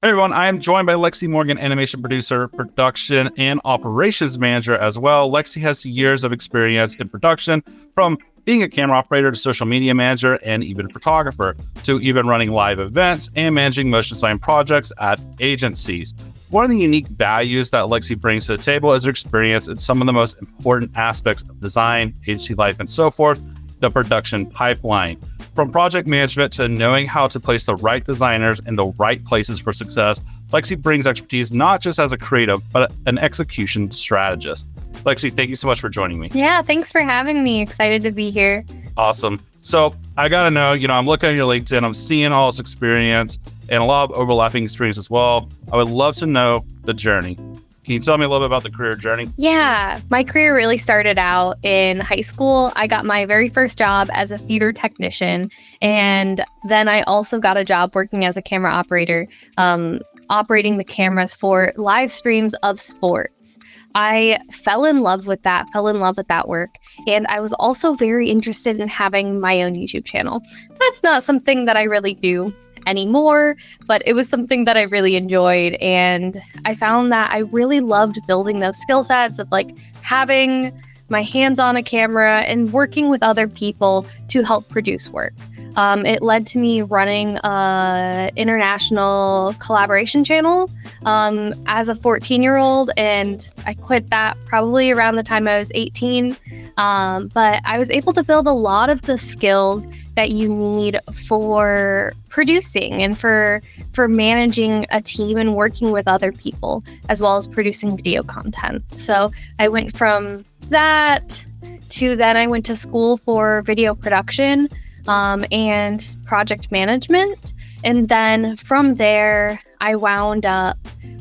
Hey everyone, I am joined by Lexi Morgan, animation producer, production, and operations manager as well. Lexi has years of experience in production, from being a camera operator to social media manager and even photographer, to even running live events and managing motion design projects at agencies. One of the unique values that Lexi brings to the table is her experience in some of the most important aspects of design, agency life, and so forth, the production pipeline. From project management to knowing how to place the right designers in the right places for success, Lexi brings expertise not just as a creative, but an execution strategist. Lexi, thank you so much for joining me. Yeah, thanks for having me. Excited to be here. Awesome. So I got to know, I'm looking at your LinkedIn, I'm seeing all this experience and a lot of overlapping experience as well. I would love to know the journey. Can you tell me a little bit about the career journey? Yeah, my career really started out in high school. I got my very first job as a theater technician. And then I also got a job working as a camera operator, operating the cameras for live streams of sports. I fell in love with that work. And I was also very interested in having my own YouTube channel. That's not something that I really do anymore, but it was something that I really enjoyed. And I found that I really loved building those skill sets of having my hands on a camera and working with other people to help produce work. It led to me running an international collaboration channel as a 14-year-old, and I quit that probably around the time I was 18. But I was able to build a lot of the skills that you need for producing and for managing a team and working with other people, as well as producing video content. So I went from that to then I went to school for video production and project management. And then from there, I wound up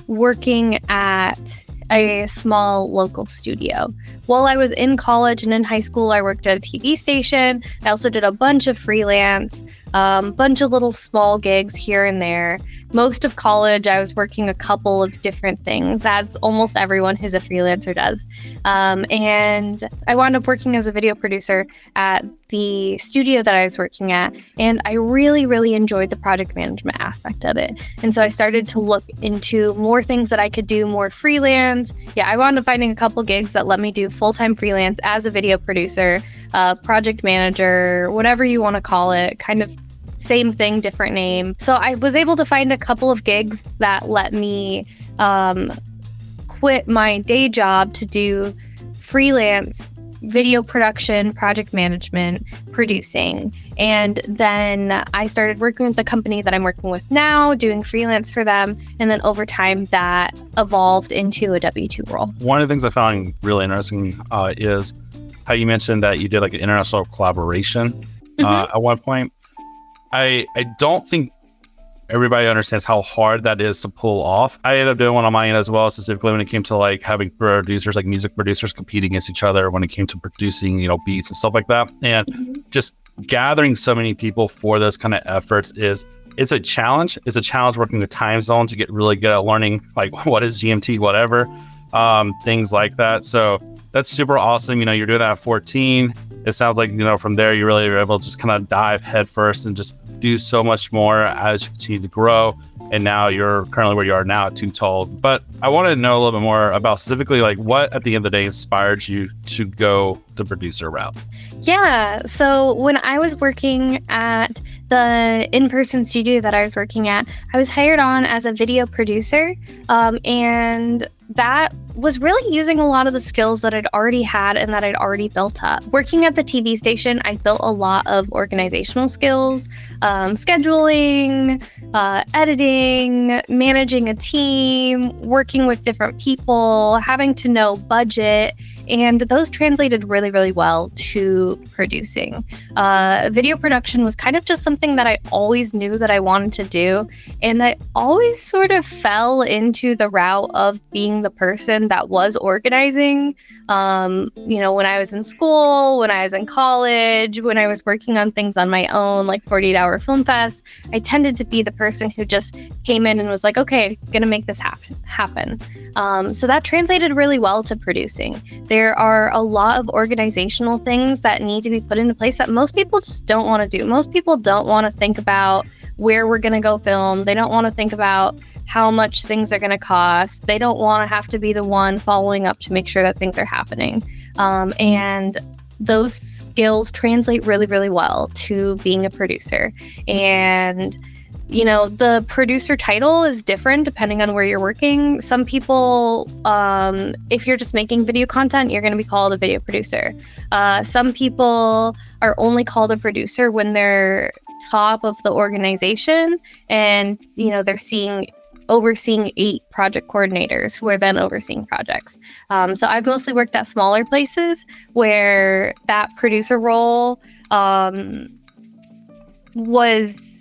working at a small local studio. While I was in college and in high school, I worked at a TV station. I also did a bunch of freelance, bunch of little small gigs here and there. Most of college, I was working a couple of different things, as almost everyone who's a freelancer does. And I wound up working as a video producer at the studio that I was working at. And I really, really enjoyed the project management aspect of it. And so I started to look into more things that I could do more freelance. Yeah, I wound up finding a couple gigs that let me do full-time freelance as a video producer, project manager, whatever you want to call it, kind of same thing, different name. So I was able to find a couple of gigs that let me quit my day job to do freelance video production, project management, producing. And then I started working with the company that I'm working with now, doing freelance for them. And then over time, that evolved into a W-2 role. One of the things I found really interesting is how you mentioned that you did an international collaboration at one point. I don't think everybody understands how hard that is to pull off. I ended up doing one on my end as well, specifically when it came to having producers, music producers competing against each other when it came to producing, beats and stuff like that. And just gathering so many people for those kind of efforts it's a challenge. It's a challenge working with time zones to get really good at learning what is GMT, whatever, things like that. So that's super awesome. You're doing that at 14. It sounds like, from there, you really were able to just kind of dive headfirst and just do so much more as you continue to grow. And now you're currently where you are now at Too Tall. But I wanted to know a little bit more about specifically what at the end of the day inspired you to go the producer route. Yeah. So when I was working at the in-person studio that I was working at, I was hired on as a video producer. And that was really using a lot of the skills that I'd already had and that I'd already built up. Working at the TV station, I built a lot of organizational skills, scheduling, editing, managing a team, working with different people, having to know budget. And those translated really, really well to producing. Video production was kind of just something that I always knew that I wanted to do. And I always sort of fell into the route of being the person that was organizing. When I was in school, when I was in college, when I was working on things on my own, like 48-Hour Film Fest, I tended to be the person who just came in and was like, okay, I'm going to make this happen. So that translated really well to producing. there are a lot of organizational things that need to be put into place that most people just don't want to do. Most people don't want to think about where we're going to go film. They don't want to think about how much things are going to cost. They don't want to have to be the one following up to make sure that things are happening. And those skills translate really, really well to being a producer. And, you know, the producer title is different depending on where you're working. Some people, if you're just making video content, you're going to be called a video producer. Some people are only called a producer when they're top of the organization and, you know, they're overseeing 8 project coordinators who are then overseeing projects. So I've mostly worked at smaller places where that producer role was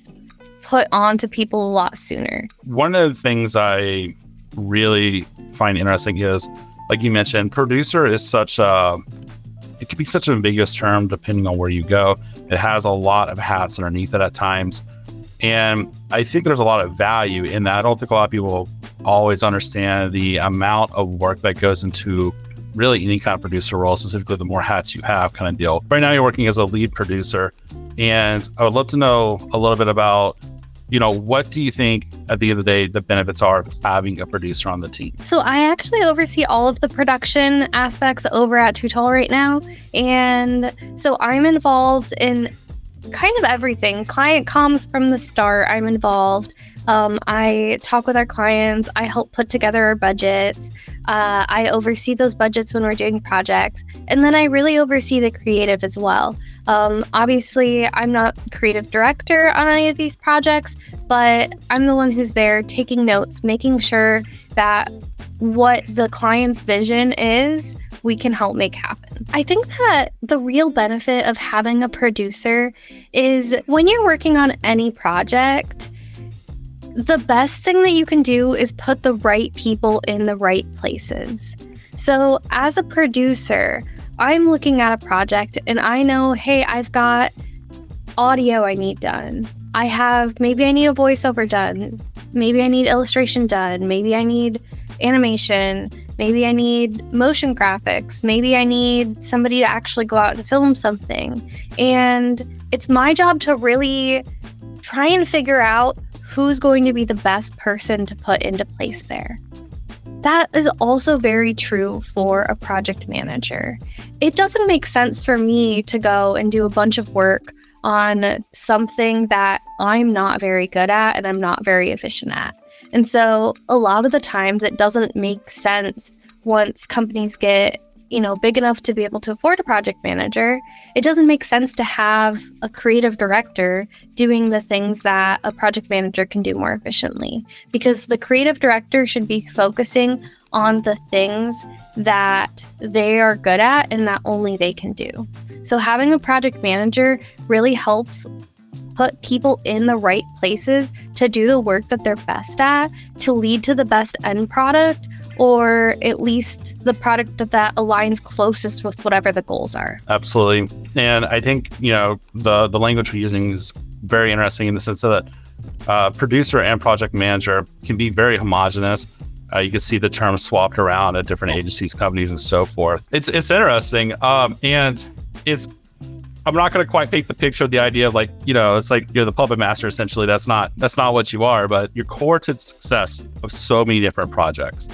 put onto people a lot sooner. One of the things I really find interesting is, like you mentioned, producer is it can be such an ambiguous term depending on where you go. It has a lot of hats underneath it at times. And I think there's a lot of value in that. I don't think a lot of people always understand the amount of work that goes into really any kind of producer role, specifically the more hats you have kind of deal. Right now you're working as a lead producer, and I would love to know a little bit about, you know, what do you think at the end of the day the benefits are of having a producer on the team? So I actually oversee all of the production aspects over at Too Tall right now. And so I'm involved in kind of everything. Client comms from the start, I'm involved. I talk with our clients. I help put together our budgets. I oversee those budgets when we're doing projects. And then I really oversee the creative as well. Obviously, I'm not creative director on any of these projects, but I'm the one who's there taking notes, making sure that what the client's vision is, we can help make happen. I think that the real benefit of having a producer is when you're working on any project, the best thing that you can do is put the right people in the right places. So as a producer, I'm looking at a project and I know, hey, I've got audio I need done. Maybe I need a voiceover done. Maybe I need illustration done. Maybe I need animation. Maybe I need motion graphics. Maybe I need somebody to actually go out and film something. And it's my job to really try and figure out who's going to be the best person to put into place there. That is also very true for a project manager. It doesn't make sense for me to go and do a bunch of work on something that I'm not very good at and I'm not very efficient at. And so a lot of the times it doesn't make sense once companies get, big enough to be able to afford a project manager. It doesn't make sense to have a creative director doing the things that a project manager can do more efficiently, because the creative director should be focusing on the things that they are good at and that only they can do. So having a project manager really helps put people in the right places to do the work that they're best at, to lead to the best end product, or at least the product that aligns closest with whatever the goals are. Absolutely. And I think, the language we're using is very interesting in the sense that producer and project manager can be very homogenous. You can see the terms swapped around at different agencies, companies, and so forth. It's interesting. And I'm not going to quite paint the picture of the idea of it's like you're the puppet master, essentially. That's not what you are, but you're core to the success of so many different projects.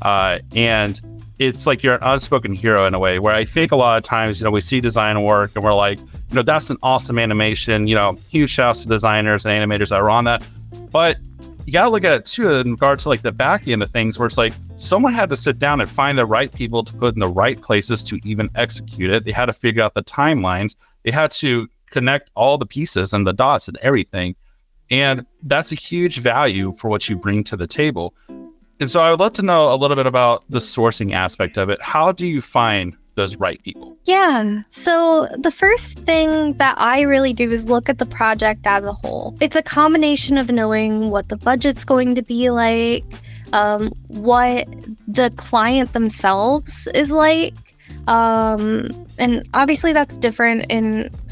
And it's like you're an unspoken hero in a way, where I think a lot of times, we see design work and we're like, that's an awesome animation, huge shouts to designers and animators that are on that. But you got to look at it too in regards to the back end of things, where it's like someone had to sit down and find the right people to put in the right places to even execute it. They had to figure out the timelines. They had to connect all the pieces and the dots and everything. And that's a huge value for what you bring to the table. And so I would love to know a little bit about the sourcing aspect of it. How do you find those right people? Yeah. So the first thing that I really do is look at the project as a whole. It's a combination of knowing what the budget's going to be like, what the client themselves is like. And obviously that's different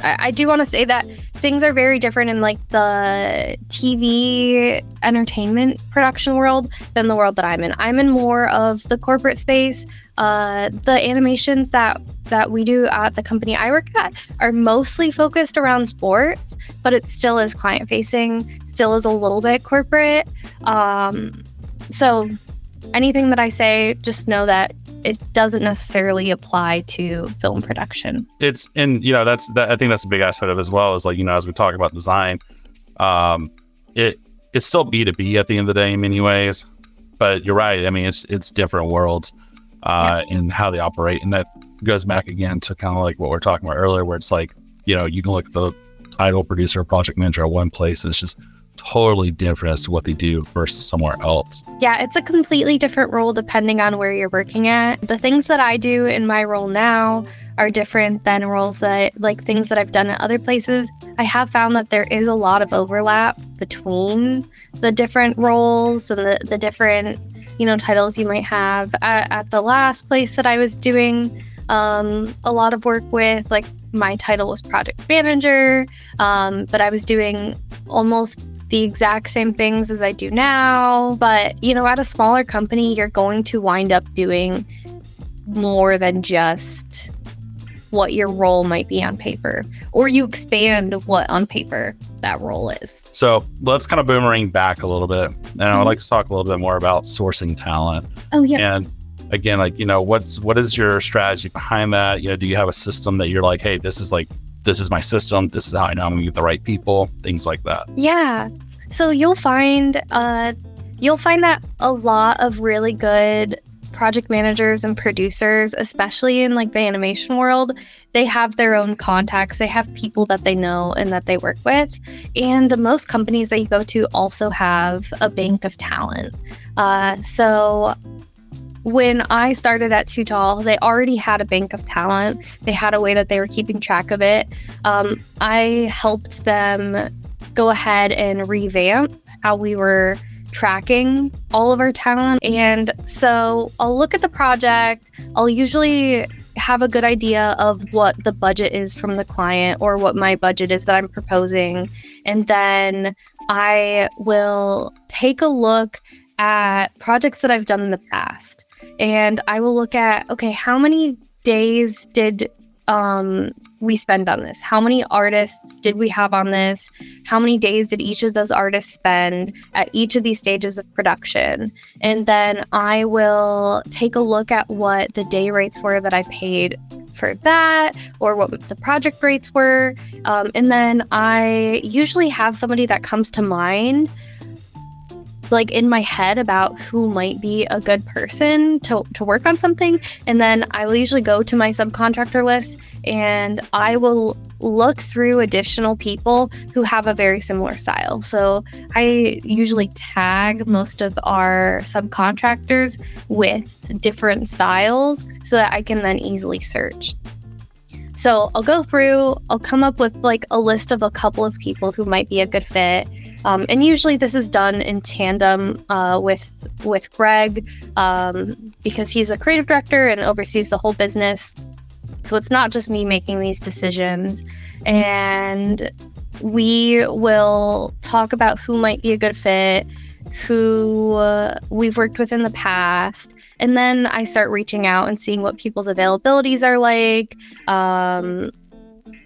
I do want to say that things are very different in like the TV entertainment production world than the world that I'm in. I'm in more of the corporate space. The animations that we do at the company I work at are mostly focused around sports, but it still is client facing, still is a little bit corporate. So anything that I say, just know that it doesn't necessarily apply to film production. It's, and I think that's a big aspect of it as well, is like, as we talk about design, it's still B2B at the end of the day in many ways, but you're right. I mean, it's different worlds in how they operate. And that goes back again to kind of like what we are talking about earlier, where it's like, you can look at the title producer or project manager at one place, and it's just totally different as to what they do versus somewhere else. Yeah, it's a completely different role depending on where you're working at. The things that I do in my role now are different than roles things that I've done at other places. I have found that there is a lot of overlap between the different roles and the different, titles you might have. At the last place that I was doing a lot of work with, like my title was project manager, but I was doing almost the exact same things as I do now. But, at a smaller company, you're going to wind up doing more than just what your role might be on paper, or you expand what on paper that role is. So let's kind of boomerang back a little bit. And I would like to talk a little bit more about sourcing talent. Oh, yeah. And again, like, what is your strategy behind that? Do you have a system that you're like, hey, this is my system. This is how I know I'm going to get the right people, things like that. Yeah. So you'll find that a lot of really good project managers and producers, especially in like the animation world, they have their own contacts. They have people that they know and that they work with. And most companies that you go to also have a bank of talent. So when I started at Too Tall, they already had a bank of talent. They had a way that they were keeping track of it. I helped them go ahead and revamp how we were tracking all of our talent. And so I'll look at the project. I'll usually have a good idea of what the budget is from the client, or what my budget is that I'm proposing. And then I will take a look at projects that I've done in the past. And I will look at, okay, how many days did we spend on this? How many artists did we have on this? How many days did each of those artists spend at each of these stages of production? And then I will take a look at what the day rates were that I paid for that, or what the project rates were. And then I usually have somebody that comes to mind, like in my head, about who might be a good person to work on something. And then I will usually go to my subcontractor list and I will look through additional people who have a very similar style. So I usually tag most of our subcontractors with different styles so that I can then easily search. So I'll go through, I'll come up with like a list of a couple of people who might be a good fit. And usually this is done in tandem with Greg, because he's a creative director and oversees the whole business. So it's not just me making these decisions. And we will talk about who might be a good fit, who we've worked with in the past. And then I start reaching out and seeing what people's availabilities are like.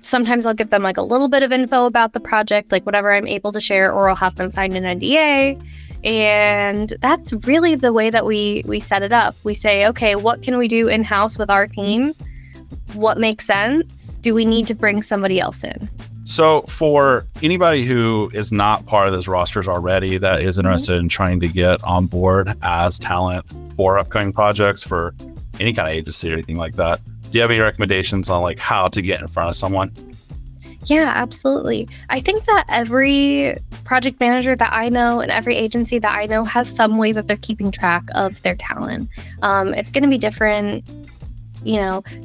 Sometimes I'll give them like a little bit of info about the project, like whatever I'm able to share, or I'll have them sign an NDA. And that's really the way that we set it up. We say, okay, what can we do in-house with our team? What makes sense? Do we need to bring somebody else in? So for anybody who is not part of those rosters already, that is interested in trying to get on board as talent for upcoming projects for any kind of agency or anything like that, do you have any recommendations on like how to get in front of someone? Yeah, absolutely. I think that every project manager that I know and every agency that I know has some way that they're keeping track of their talent. It's going to be different,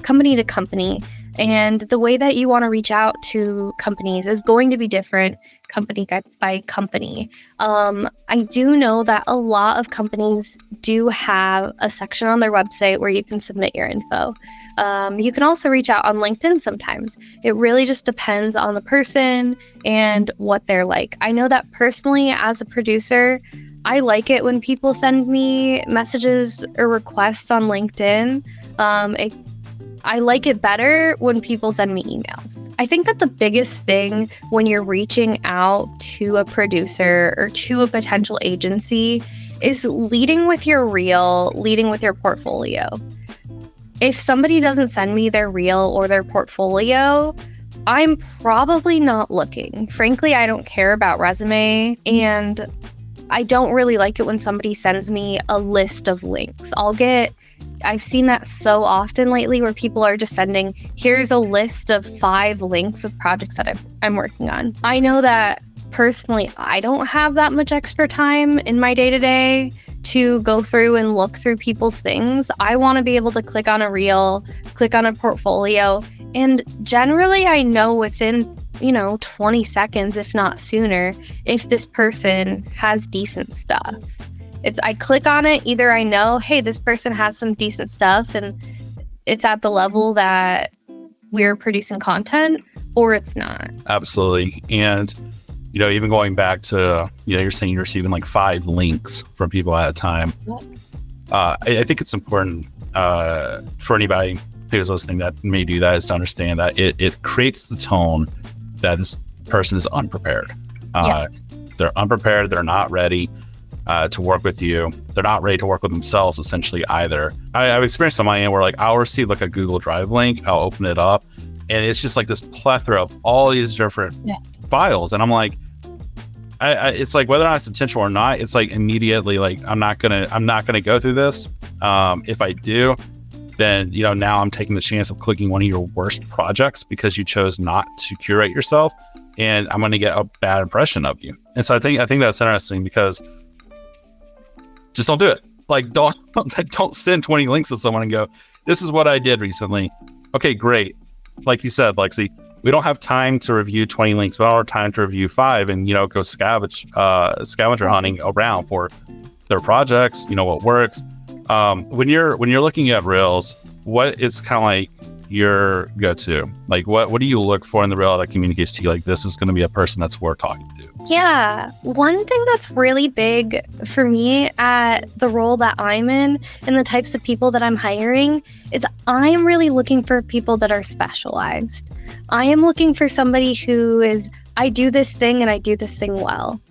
company to company. And the way that you want to reach out to companies is going to be different company by company. I do know that a lot of companies do have a section on their website where you can submit your info. You can also reach out on LinkedIn sometimes. It really just depends on the person and what they're like. I know that personally, as a producer, I like it when people send me messages or requests on LinkedIn. I like it better when people send me emails. I think that the biggest thing when you're reaching out to a producer or to a potential agency is leading with your reel, leading with your portfolio. If somebody doesn't send me their reel or their portfolio, I'm probably not looking. Frankly, I don't care about resume, and I don't really like it when somebody sends me a list of links. I've seen that so often lately where people are just sending, here's a list of 5 links of projects that I'm working on. I know that personally, I don't have that much extra time in my day-to-day to go through and look through people's things. I want to be able to click on a reel, click on a portfolio, and generally I know within 20 seconds, if not sooner, if this person has decent stuff. I click on it, either I know, hey, this person has some decent stuff and it's at the level that we're producing content, or it's not. Absolutely. And, even going back to, you're saying you're receiving like 5 links from people at a time. Yep. I think it's important for anybody who's listening that may do that is to understand that it creates the tone that this person is unprepared. They're unprepared. They're not ready to work with you. They're not ready to work with themselves essentially either. I've experienced on my end where I'll receive a Google Drive link, I'll open it up, and it's just this plethora of all these different files. And I'm like, it's whether or not it's intentional or not, it's immediately I'm not gonna go through this. If I do, then now I'm taking the chance of clicking one of your worst projects because you chose not to curate yourself, and I'm gonna get a bad impression of you. And so I think that's interesting because just don't do it. Don't send 20 links to someone and go, this is what I did recently. Okay, great. Like you said, Lexi, we don't have time to review 20 links. We don't have time to review 5 and, go scavenger hunting around for their projects, what works. When you're looking at reels, what is kind of your go-to? What do you look for in the reel that communicates to you this is going to be a person that's worth talking to? Yeah, one thing that's really big for me at the role that I'm in and the types of people that I'm hiring is I'm really looking for people that are specialized. I am looking for somebody who is, I do this thing and I do this thing well.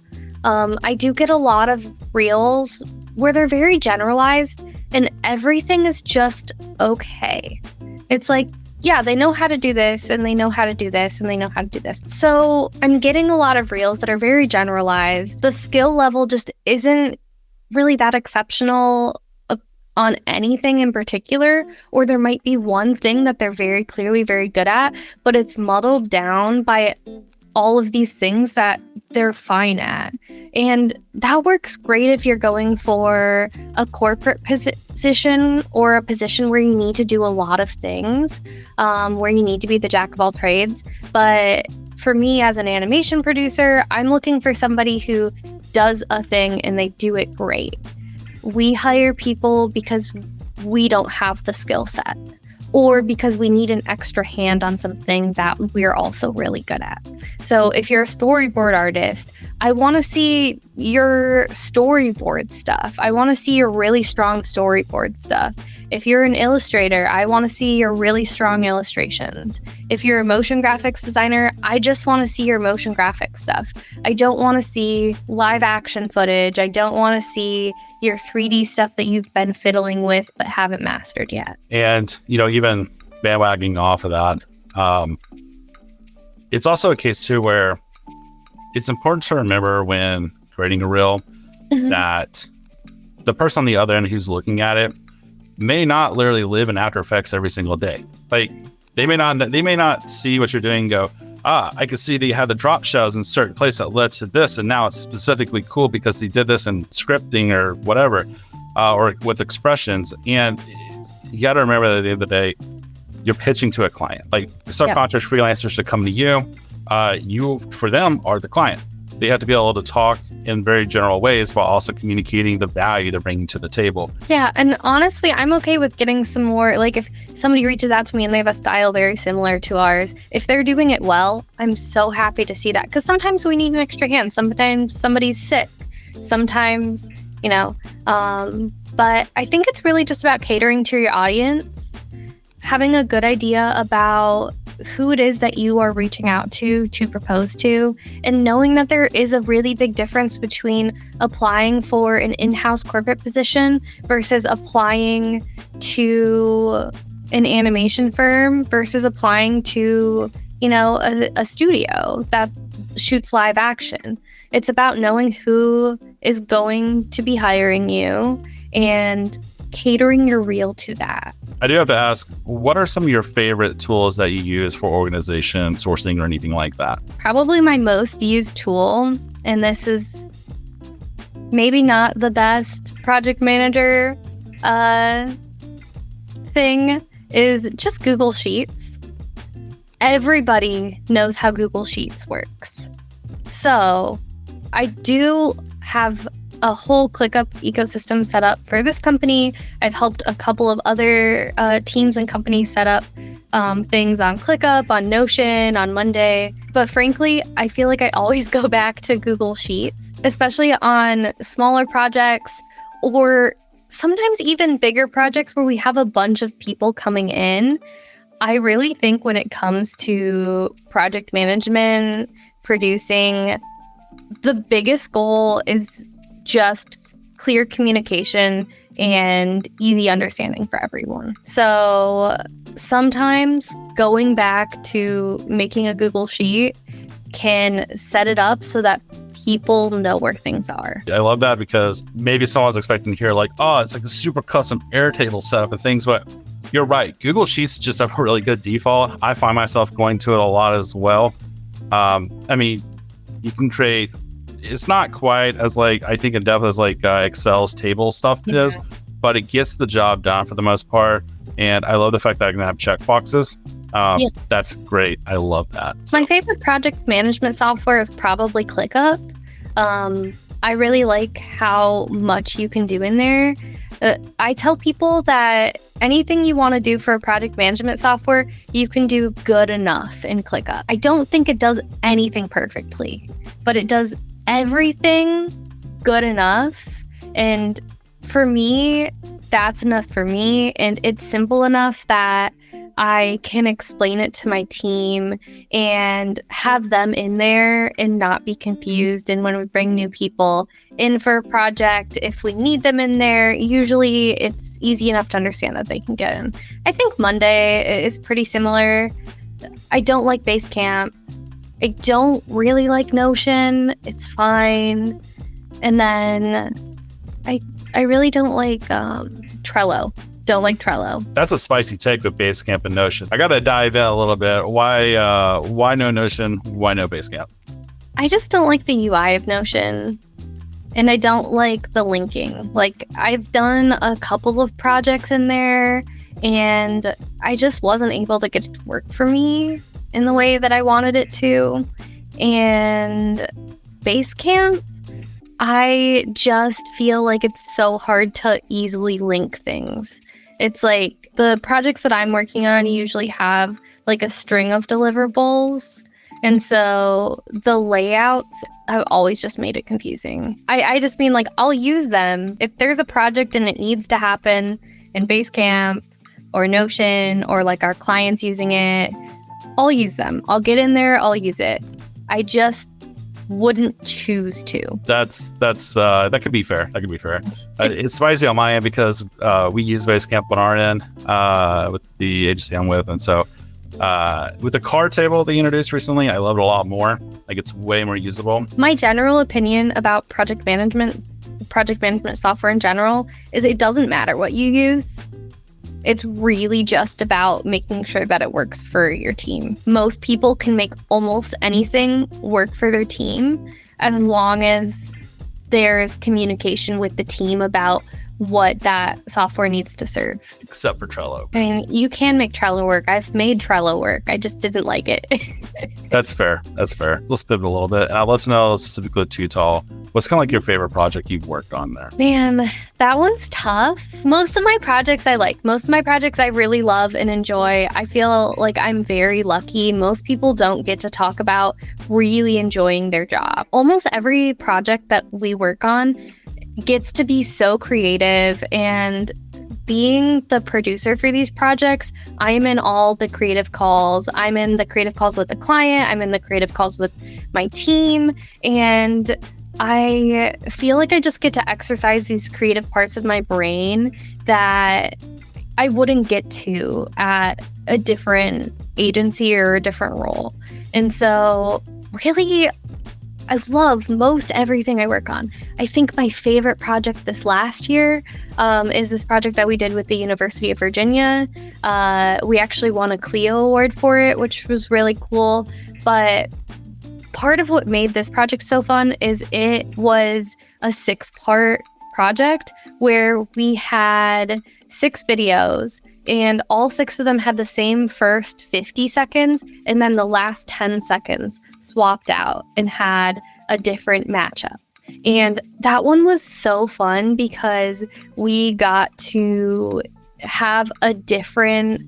I do get a lot of reels where they're very generalized and everything is just okay. It's they know how to do this and they know how to do this and they know how to do this. So I'm getting a lot of reels that are very generalized. The skill level just isn't really that exceptional on anything in particular, or there might be one thing that they're very clearly very good at, but it's muddled down by all of these things that they're fine at. And that works great if you're going for a corporate position or a position where you need to do a lot of things, where you need to be the jack of all trades. But for me as an animation producer, I'm looking for somebody who does a thing and they do it great. We hire people because we don't have the skill set, or because we need an extra hand on something that we're also really good at. So if you're a storyboard artist, I want to see your storyboard stuff. I want to see your really strong storyboard stuff. If you're an illustrator, I want to see your really strong illustrations. If you're a motion graphics designer, I just want to see your motion graphics stuff. I don't want to see live action footage. I don't want to see your 3D stuff that you've been fiddling with but haven't mastered yet. And, even bandwagoning off of that, it's also a case too where it's important to remember when creating a reel that the person on the other end who's looking at it may not literally live in After Effects every single day. They may not see what you're doing and go, I can see that you had the drop shadows in certain place that led to this, and now it's specifically cool because they did this in scripting or whatever, or with expressions. And you got to remember that at the end of the day, you're pitching to a client. Subcontractors, freelancers should come to you. You, for them, are the client. They have to be able to talk in very general ways while also communicating the value they're bringing to the table. Yeah, and honestly, I'm okay with getting some more, like if somebody reaches out to me and they have a style very similar to ours, if they're doing it well, I'm so happy to see that. Because sometimes we need an extra hand. Sometimes somebody's sick. Sometimes, but I think it's really just about catering to your audience, having a good idea about who it is that you are reaching out to propose to, and knowing that there is a really big difference between applying for an in-house corporate position versus applying to an animation firm versus applying to, a studio that shoots live action. It's about knowing who is going to be hiring you and catering your reel to that. I do have to ask, what are some of your favorite tools that you use for organization, sourcing, or anything like that? Probably my most used tool, and this is maybe not the best project manager thing, is just Google Sheets. Everybody knows how Google Sheets works. So I do have a whole ClickUp ecosystem set up for this company. I've helped a couple of other teams and companies set up things on ClickUp, on Notion, on Monday. But frankly, I feel like I always go back to Google Sheets, especially on smaller projects or sometimes even bigger projects where we have a bunch of people coming in. I really think when it comes to project management, producing, the biggest goal is just clear communication and easy understanding for everyone. So sometimes going back to making a Google Sheet can set it up so that people know where things are. I love that, because maybe someone's expecting to hear like, oh, it's like a super custom Airtable setup and things, but you're right. Google Sheets just have a really good default. I find myself going to it a lot as well. You can create, it's not quite as like, I think in depth as like Excel's table stuff is, but it gets the job done for the most part. And I love the fact that I can have checkboxes. That's great. I love that. My favorite project management software is probably ClickUp. I really like how much you can do in there. I tell people that anything you want to do for a project management software, you can do good enough in ClickUp. I don't think it does anything perfectly, but it does everything good enough. And for me, that's enough for me. And it's simple enough that I can explain it to my team and have them in there and not be confused. And when we bring new people in for a project, if we need them in there, usually it's easy enough to understand that they can get in. I think Monday is pretty similar. I don't like Basecamp. I don't really like Notion. It's fine. And then I really don't like Trello. Don't like Trello. That's a spicy take with Basecamp and Notion. I got to dive in a little bit. Why no Notion? Why no Basecamp? I just don't like the UI of Notion. And I don't like the linking. Like, I've done a couple of projects in there, and I just wasn't able to get it to work for me in the way that I wanted it to. And Basecamp, I just feel like it's so hard to easily link things. It's like the projects that I'm working on usually have like a string of deliverables. And so the layouts have always just made it confusing. I just mean, like, I'll use them. If there's a project and it needs to happen in Basecamp or Notion, or like our clients using it, I'll use them. I'll get in there, I'll use it. I just wouldn't choose to. That could be fair. It's spicy on my end because we use Basecamp on our end with the agency I'm with, and so with the card table they introduced recently, I love it a lot more. Like, it's way more usable. My general opinion about project management software in general is it doesn't matter what you use. It's really just about making sure that it works for your team. Most people can make almost anything work for their team as long as there's communication with the team about what that software needs to serve. Except for Trello. I mean, you can make Trello work. I've made Trello work. I just didn't like it. That's fair. Let's pivot a little bit. And I'd love to know specifically Too Tall, what's kind of like your favorite project you've worked on there? Man, that one's tough. Most of my projects I like. Most of my projects I really love and enjoy. I feel like I'm very lucky. Most people don't get to talk about really enjoying their job. Almost every project that we work on gets to be so creative, and being the producer for these projects, I'm in all the creative calls. I'm in the creative calls with the client. I'm in the creative calls with my team. And I feel like I just get to exercise these creative parts of my brain that I wouldn't get to at a different agency or a different role. And so really, I love most everything I work on. I think my favorite project this last year is this project that we did with the University of Virginia. We actually won a Clio award for it, which was really cool. But part of what made this project so fun is it was a 6-part project where we had 6 videos, and all 6 of them had the same first 50 seconds, and then the last 10 seconds swapped out and had a different matchup. And that one was so fun because we got to have a different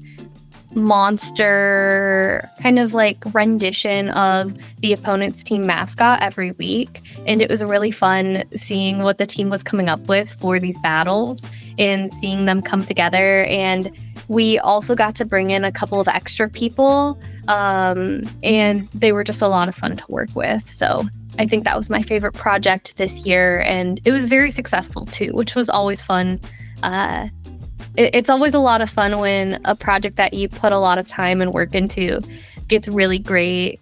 monster kind of like rendition of the opponent's team mascot every week. And it was really fun seeing what the team was coming up with for these battles and seeing them come together. And we also got to bring in a couple of extra people, and they were just a lot of fun to work with. So I think that was my favorite project this year, and it was very successful too, which was always fun. It's always a lot of fun when a project that you put a lot of time and work into gets really great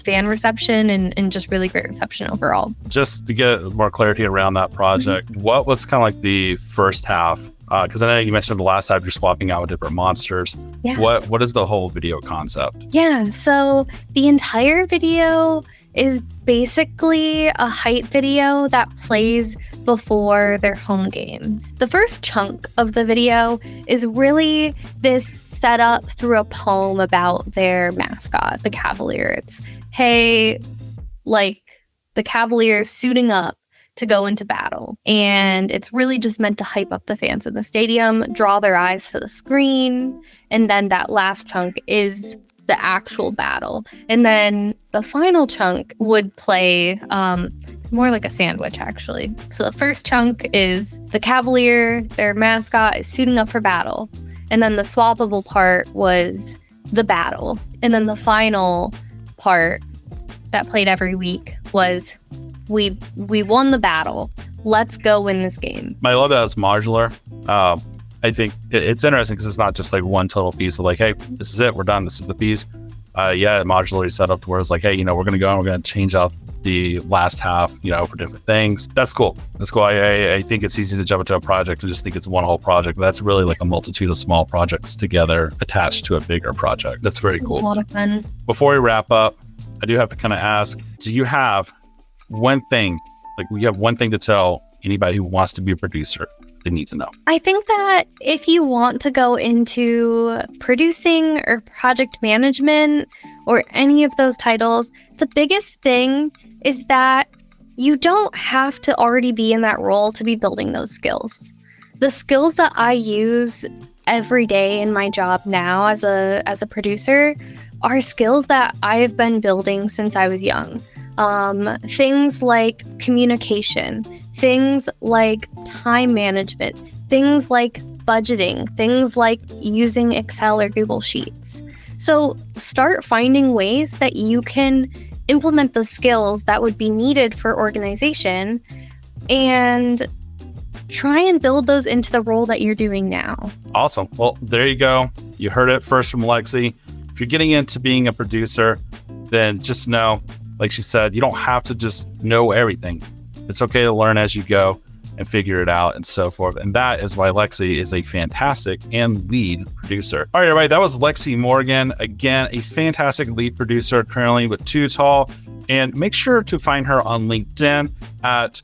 fan reception and just really great reception overall. Just to get more clarity around that project, what was kind of like the first half? Because I know you mentioned the last time you're swapping out with different monsters. Yeah. What is the whole video concept? Yeah, so the entire video is basically a hype video that plays before their home games. The first chunk of the video is really this setup through a poem about their mascot, the Cavalier. It's, hey, like the Cavaliers suiting up to go into battle. And it's really just meant to hype up the fans in the stadium, draw their eyes to the screen. And then that last chunk is the actual battle. And then the final chunk would play, it's more like a sandwich actually. So the first chunk is the Cavalier, their mascot, is suiting up for battle. And then the swappable part was the battle. And then the final part that played every week was we won the battle. Let's go win this game. I love that it's modular. I think it's interesting because it's not just like one total piece of like, hey, this is it, we're done, this is the piece. Modularly set up to where it's like, hey, we're going to go and we're going to change out the last half, for different things. That's cool. I think it's easy to jump into a project and just think it's one whole project. But that's really like a multitude of small projects together attached to a bigger project. That's very cool. A lot of fun. Before we wrap up, I do have to kind of ask, do you have one thing, to tell anybody who wants to be a producer they need to know? I think that if you want to go into producing or project management or any of those titles, the biggest thing is that you don't have to already be in that role to be building those skills. The skills that I use every day in my job now as a producer are skills that I've been building since I was young. Things like communication, things like time management, things like budgeting, things like using Excel or Google Sheets. So start finding ways that you can implement the skills that would be needed for organization and try and build those into the role that you're doing now. Awesome. Well, there you go. You heard it first from Lexi. If you're getting into being a producer, then just know, like she said, you don't have to just know everything. It's okay to learn as you go and figure it out and so forth. And that is why Lexi is a fantastic and lead producer. All right, everybody, that was Lexi Morgan. Again, a fantastic lead producer currently with Too Tall. And make sure to find her on LinkedIn at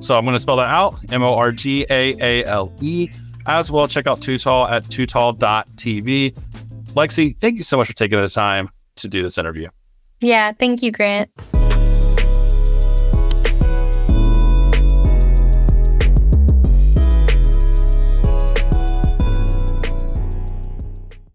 So I'm going to spell that out, Morgaale. As well, check out Tootall at tootall.tv. Lexi, thank you so much for taking the time to do this interview. Yeah, thank you, Grant.